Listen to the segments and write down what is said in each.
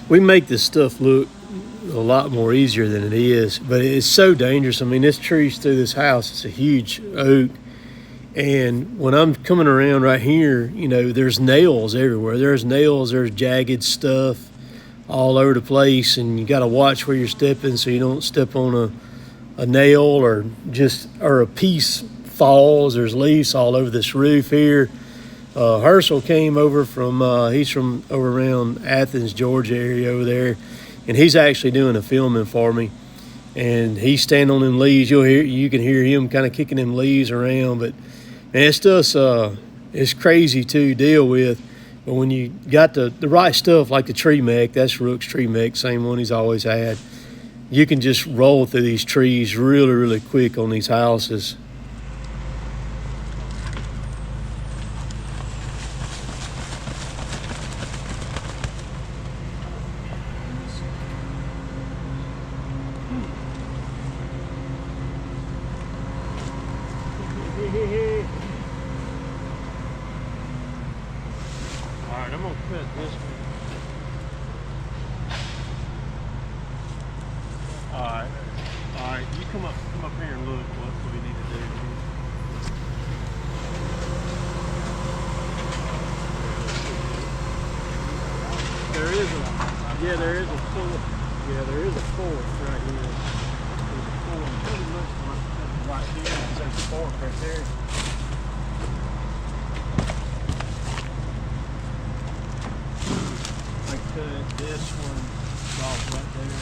We make this stuff look a lot more easier than it is, but it's so dangerous. I mean, this tree's through this house. It's a huge oak. And when I'm coming around right here, you know, there's nails everywhere. There's nails, there's jagged stuff all over the place. And you got to watch where you're stepping so you don't step on a nail or a piece falls. There's leaves all over this roof here. Herschel came over he's from over around Athens, Georgia area over there, and he's actually doing a filming for me. And he's standing on them leaves. You can hear him kind of kicking them leaves around. But man, it's just it's crazy to deal with. But when you got the right stuff, like the tree mech, that's Rook's tree mech, same one he's always had. You can just roll through these trees really, really quick on these houses. Alright, I'm gonna cut this one. Alright, you come up here and look what we need to do. There is a fork. Yeah, there is a fork right here. There's a fork. It pretty looks like right here. There's a fork right there. I cut this one off right there.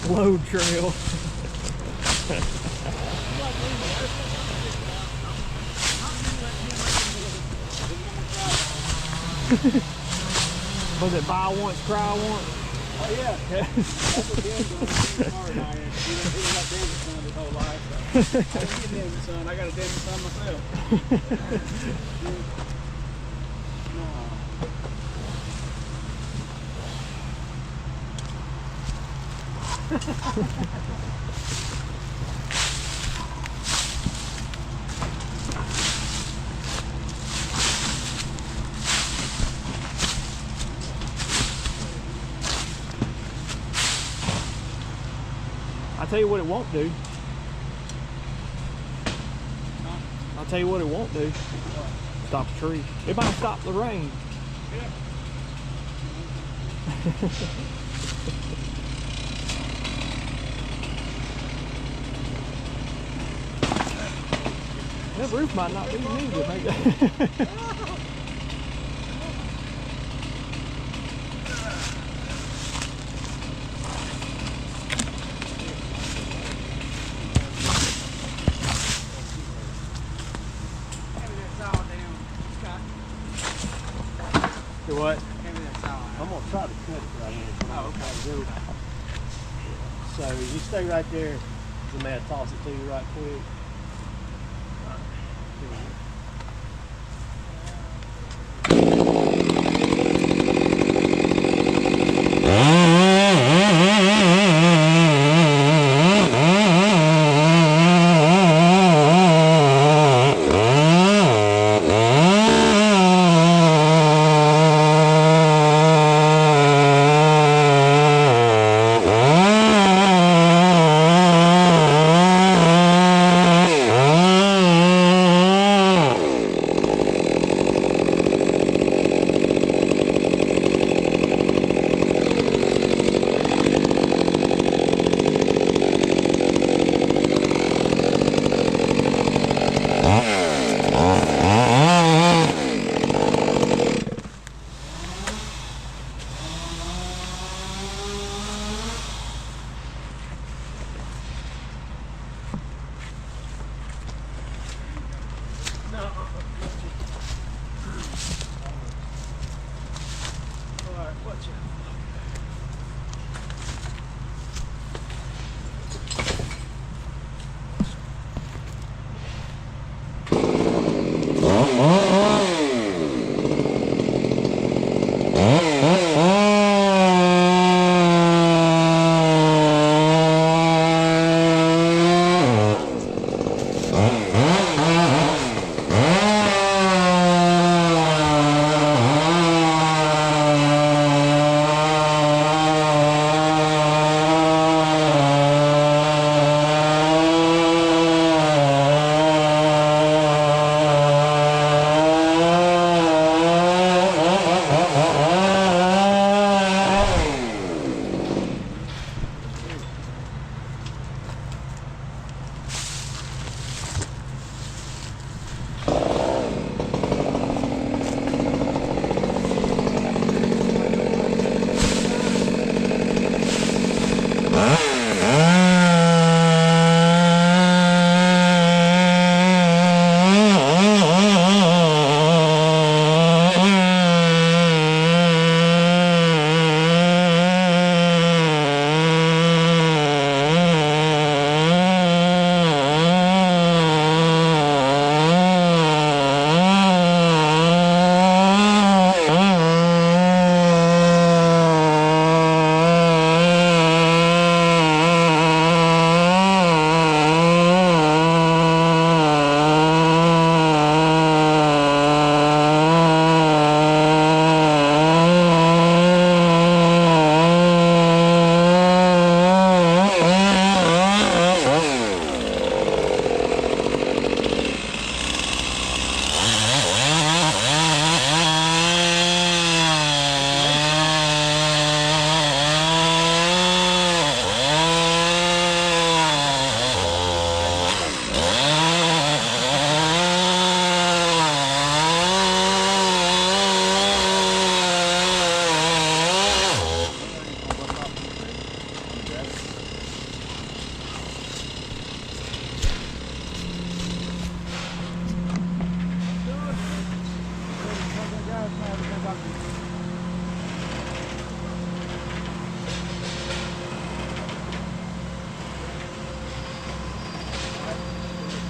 load trail. Was it buy once, cry once? Oh yeah. That's what Dan's doing. He's smart now. He got Dan's son his whole life. So. I didn't get Dan's son. I got a Dan's son myself. No. I'll tell you what it won't do. I'll tell you what it won't do. Stop the tree. It might stop the rain. Yeah. That roof might not be needed. Maybe. Do what? Hand me that towel. I'm gonna try to cut it right here. Oh, okay. So you stay right there. The man toss it to you right quick.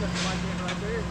something like that right there.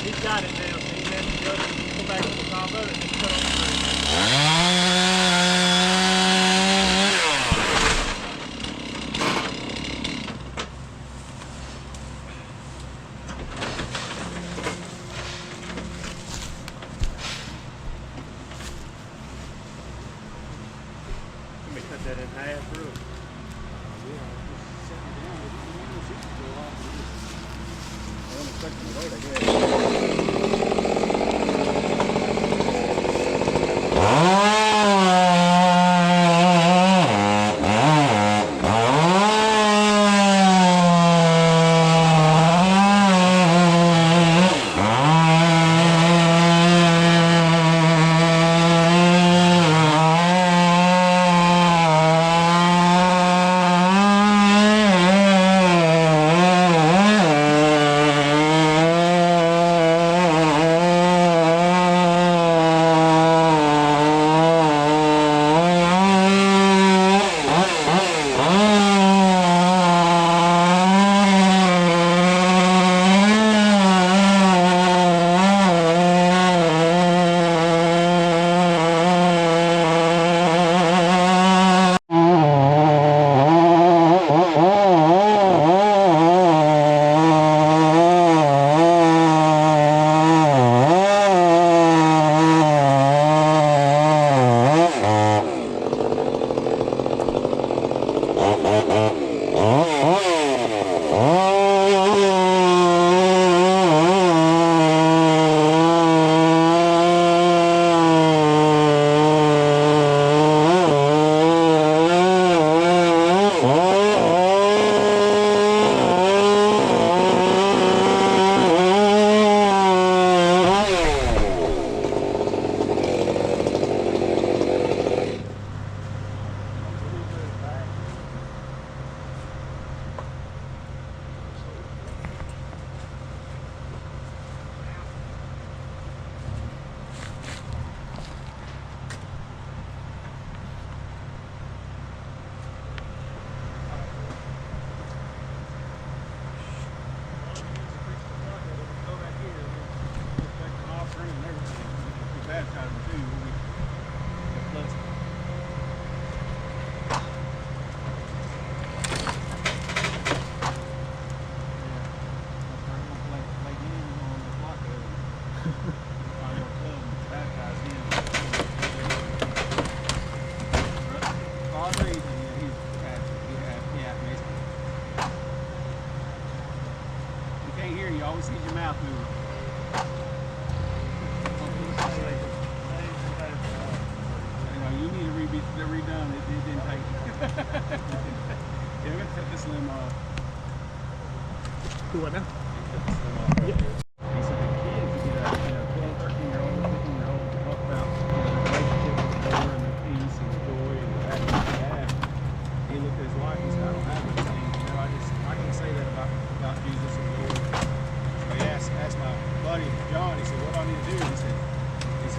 He's got it now, so he has to go back on the top of it and cut on the Let me cut that in half real. You always see your mouth moving. You need to be redone. It didn't take. Yeah, we're gonna cut this limb off. Do what now? He said the kid could get a 12, 13-year-old, 15-year-old to talk about the relationship with the door and the peace and the joy and the happiness he had. He looked at his wife and said, I don't have anything. I can say that about Jesus and the Lord. So he asked my buddy John, he said, what do I need to do? He said,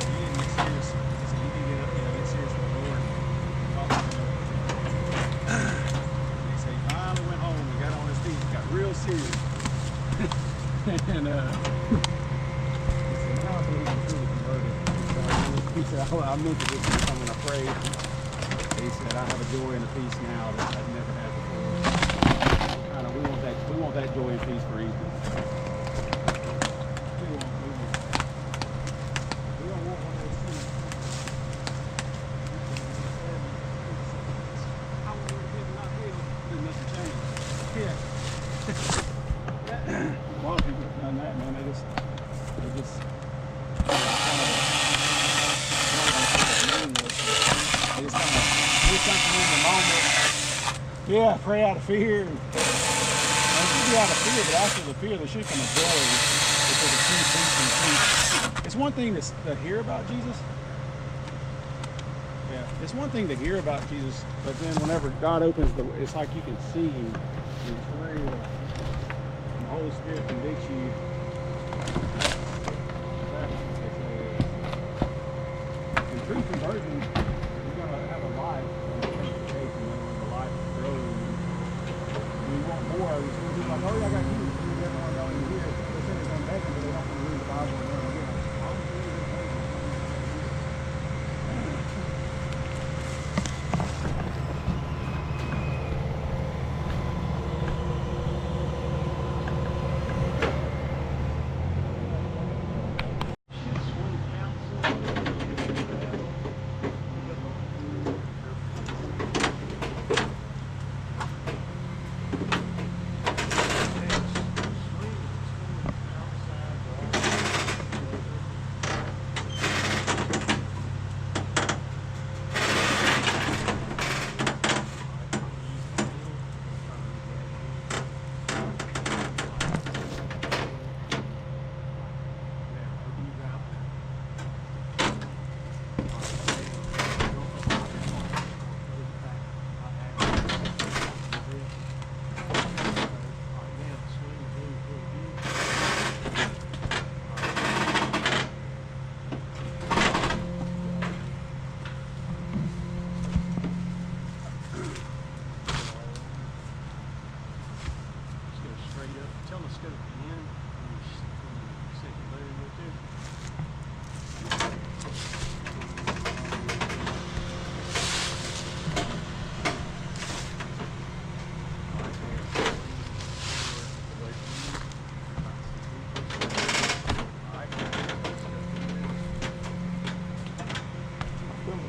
you need to get serious. He said, you need to get serious with the Lord. Talk to him. And he said he finally went home and got on his feet and got real serious. And he said, now I believe I'm truly converted. He said, I meant to this time when I prayed. He said, I have a joy and a peace now that I've never had before. We want that joy and peace for Ethan. they just kind of meaningless. They just kind of do something in the moment. Yeah, pray out of fear. And it should be out of fear, but after the fear, there should come a joy, which is a true peace and peace. It's one thing to hear about Jesus. Yeah, it's one thing to hear about Jesus, but then whenever God opens it's like you can see Him. It's real. And the Holy Spirit convicts you. In true conversion, you're going to have a life of sanctification, and the life grows. And you want more. You're like, oh yeah, I got Jesus. Everyone going in here. They say they're going to heaven, but they don't want to read the Bible and learn again.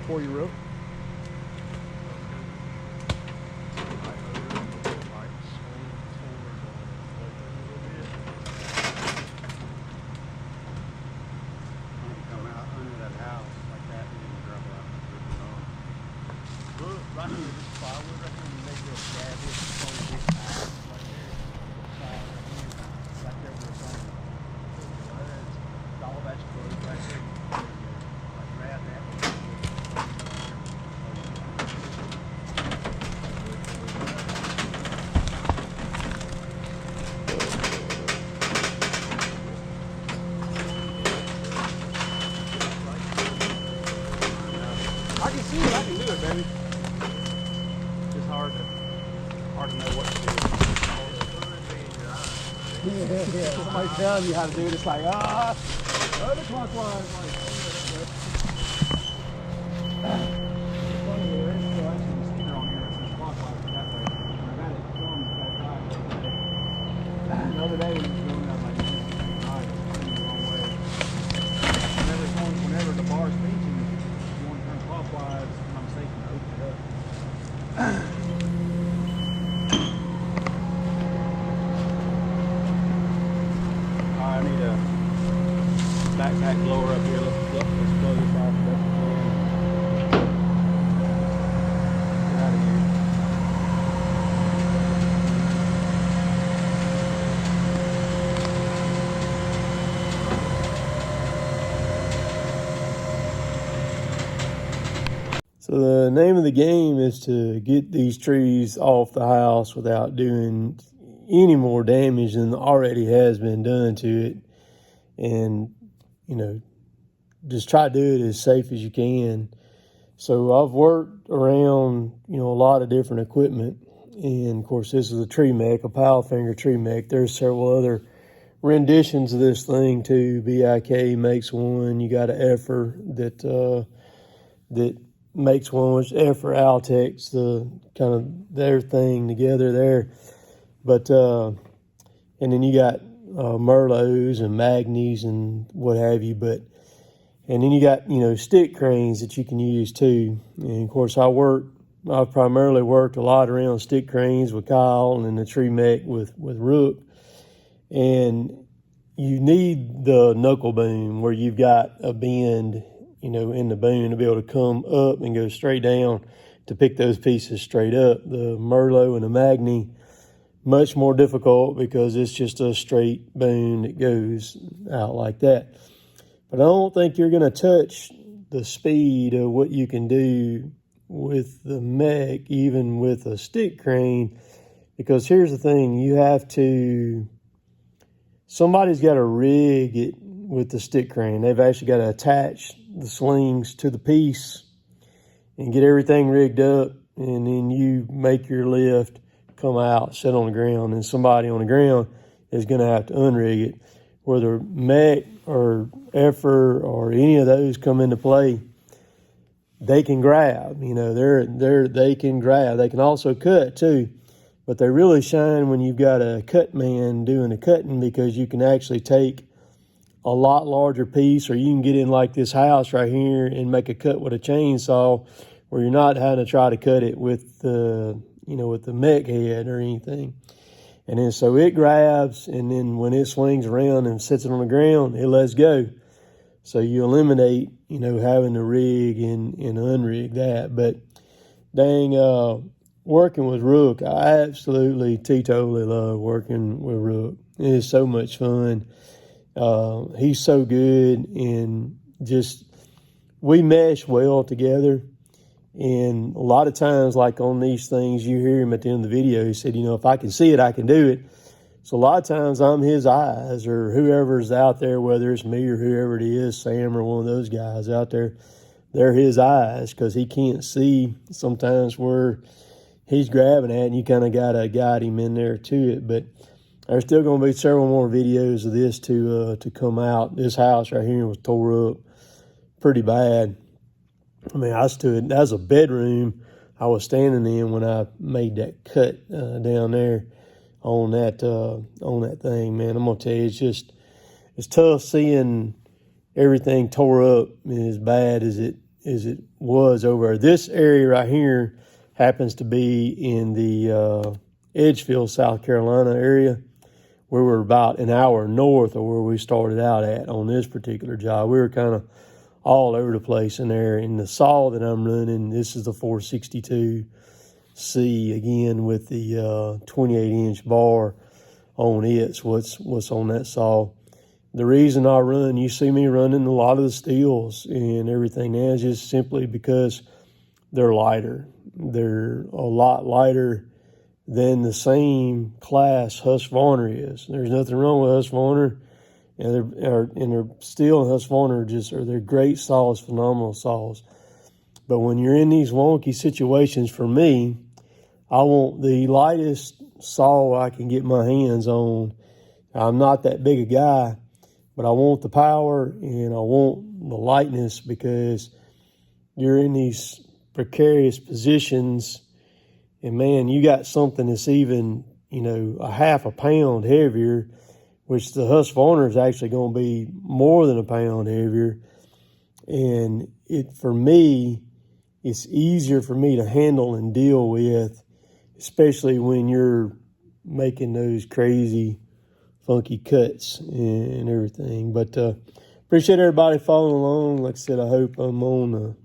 Before you rope. I can see it, I can do it, baby. It's hard to know what to do. Yeah. Somebody telling you how to do it, it's like, other clockwise. The other day when he was doing that, like, the wrong way. Whenever the bar's pinching, you want to turn clockwise, it's not mistaken to open it up. Alright, I need a backpack blower up here. Let's blow this off. Get out of here. So the name of the game is to get these trees off the house without doing any more damage than already has been done to it. And, you know, just try to do it as safe as you can. So I've worked around, you know, a lot of different equipment. And of course, this is a tree mech, a Powellfinger tree mech. There's several other renditions of this thing too. BIK makes one. You got an Effer that makes one, which Effer Altex, the kind of their thing together there. But and then you got Merlots and Magnies and what have you. And then you got, you know, stick cranes that you can use too. And of course, I've primarily worked a lot around stick cranes with Kyle and then the tree mech with Rook. And you need the knuckle boom where you've got a bend, in the boom to be able to come up and go straight down to pick those pieces straight up. The Merlot and the Magni, much more difficult because it's just a straight boom that goes out like that. But I don't think you're going to touch the speed of what you can do with the mech, even with a stick crane, because here's the thing, somebody's got to rig it with the stick crane. They've actually got to attach the slings to the piece and get everything rigged up, and then you make your lift, come out, sit on the ground, and somebody on the ground is going to have to unrig it. Whether mech or effer or any of those come into play, they can grab. They can grab. They can also cut too, but they really shine when you've got a cut man doing the cutting, because you can actually take a lot larger piece, or you can get in like this house right here and make a cut with a chainsaw, where you're not having to try to cut it with the mech head or anything. And then so it grabs, and then when it swings around and sits it on the ground, it lets go. So you eliminate, having to rig and unrig that. But dang, working with Rook, I absolutely teetotally love working with Rook. It is so much fun. He's so good, and just, we mesh well together. And a lot of times, like on these things, you hear him at the end of the video, he said, if I can see it, I can do it. So a lot of times I'm his eyes, or whoever's out there, whether it's me or whoever it is, Sam or one of those guys out there, they're his eyes, because he can't see sometimes where he's grabbing at, and you kind of got to guide him in there to it. But there's still going to be several more videos of this to come out. This house right here was tore up pretty bad. I mean, that was a bedroom I was standing in when I made that cut down there on that thing, man. I'm gonna tell you, it's tough seeing everything tore up as bad as it was over there. This area right here happens to be in the Edgefield, South Carolina area, where we're about an hour north of where we started out at on this particular job. We were kind of all over the place in there. In the saw that I'm running, this is the 462C again with the 28-inch bar on it. What's on that saw. The reason you see me running a lot of the steels and everything now is just simply because they're lighter. They're a lot lighter than the same class Husqvarna is. There's nothing wrong with Husqvarna. And their steel and Husqvarna they're great saws, phenomenal saws. But when you're in these wonky situations, for me, I want the lightest saw I can get my hands on. I'm not that big a guy, but I want the power and I want the lightness, because you're in these precarious positions, and man, you got something that's even, a half a pound heavier, which the Husqvarna is actually going to be more than a pound heavier. And for me, it's easier for me to handle and deal with, especially when you're making those crazy, funky cuts and everything. But appreciate everybody following along. Like I said, I hope I'm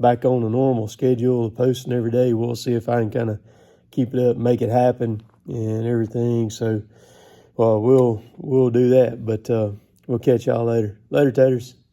back on a normal schedule of posting every day. We'll see if I can kind of keep it up, make it happen and everything. So, well, we'll do that, but we'll catch y'all later. Later, taters.